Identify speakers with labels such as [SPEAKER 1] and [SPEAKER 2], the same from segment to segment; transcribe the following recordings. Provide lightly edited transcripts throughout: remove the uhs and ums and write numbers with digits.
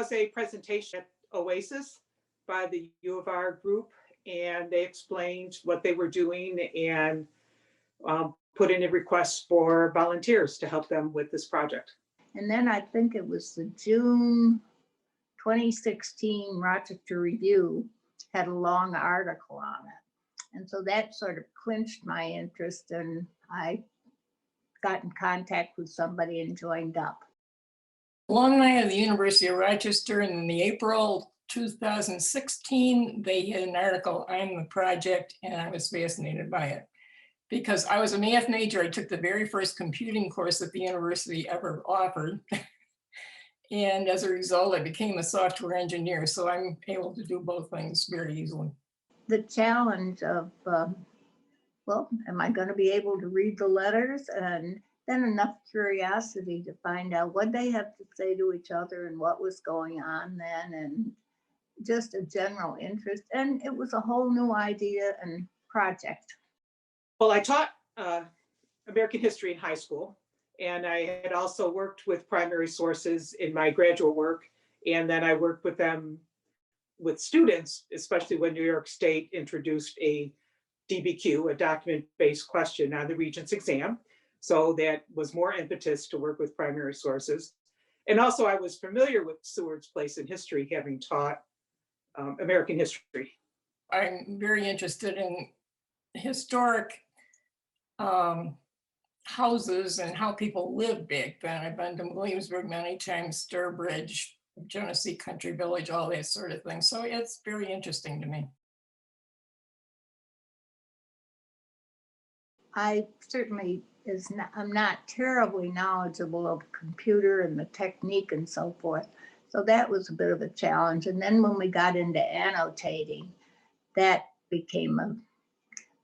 [SPEAKER 1] was a presentation at Oasis by the U of R group, and they explained what they were doing and put in a request for volunteers to help them with this project.
[SPEAKER 2] And then I think it was the June 2016 Rochester Review had a long article on it. And so that sort of clinched my interest, and I got in contact with somebody and joined up.
[SPEAKER 3] Alumni of the University of Rochester in the April 2016, they had an article on the project, and I was fascinated by it. Because I was a math major, I took the very first computing course that the university ever offered. And as a result, I became a software engineer. So I'm able to do both things very easily.
[SPEAKER 2] The challenge of, well, am I going to be able to read the letters? And then enough curiosity to find out what they have to say to each other and what was going on then, and just a general interest. And it was a whole new idea and project.
[SPEAKER 1] Well, I taught American history in high school, and I had also worked with primary sources in my graduate work. And then I worked with them with students, especially when New York State introduced a DBQ, a document-based question on the Regents exam. So that was more impetus to work with primary sources. And also I was familiar with Seward's place in history, having taught American history.
[SPEAKER 3] I'm very interested in historic houses and how people lived back then. I've been to Williamsburg many times, Sturbridge, Genesee Country Village, all that sort of thing. So it's very interesting to me.
[SPEAKER 2] I certainly I'm not terribly knowledgeable of computer and the technique and so forth. So that was a bit of a challenge. And then when we got into annotating, that became a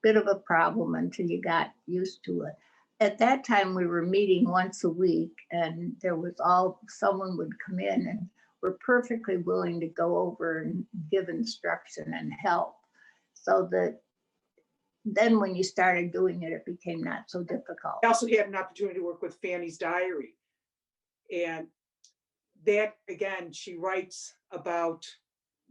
[SPEAKER 2] bit of a problem until you got used to it. At that time, we were meeting once a week, and there was someone would come in and were perfectly willing to go over and give instruction and help. So that then when you started doing it, it became not so difficult.
[SPEAKER 1] I also had an opportunity to work with Fanny's diary. And that, again, she writes about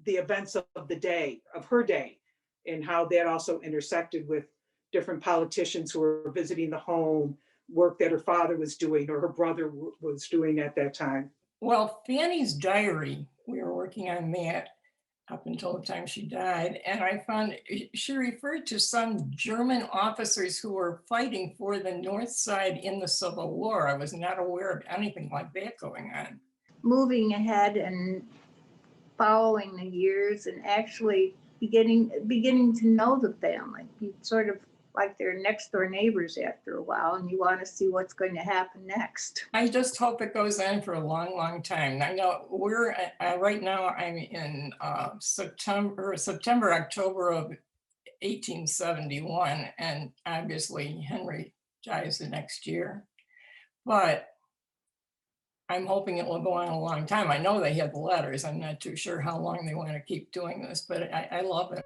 [SPEAKER 1] the events of the day, of her day, and how that also intersected with different politicians who were visiting the home, work that her father was doing or her brother was doing at that time.
[SPEAKER 3] Well, Fanny's diary, we were working on that up until the time she died. And I found she referred to some German officers who were fighting for the North Side in the Civil War. I was not aware of anything like that going on.
[SPEAKER 2] Moving ahead and following the years and actually beginning to know the family. You sort of like they're next door neighbors after a while, and you want to see what's going to happen next.
[SPEAKER 3] I just hope it goes on for a long, long time. I know we're right now, I'm in September, October of 1871, and obviously Henry dies the next year. But I'm hoping it will go on a long time. I know they have the letters. I'm not too sure how long they want to keep doing this, but I love it.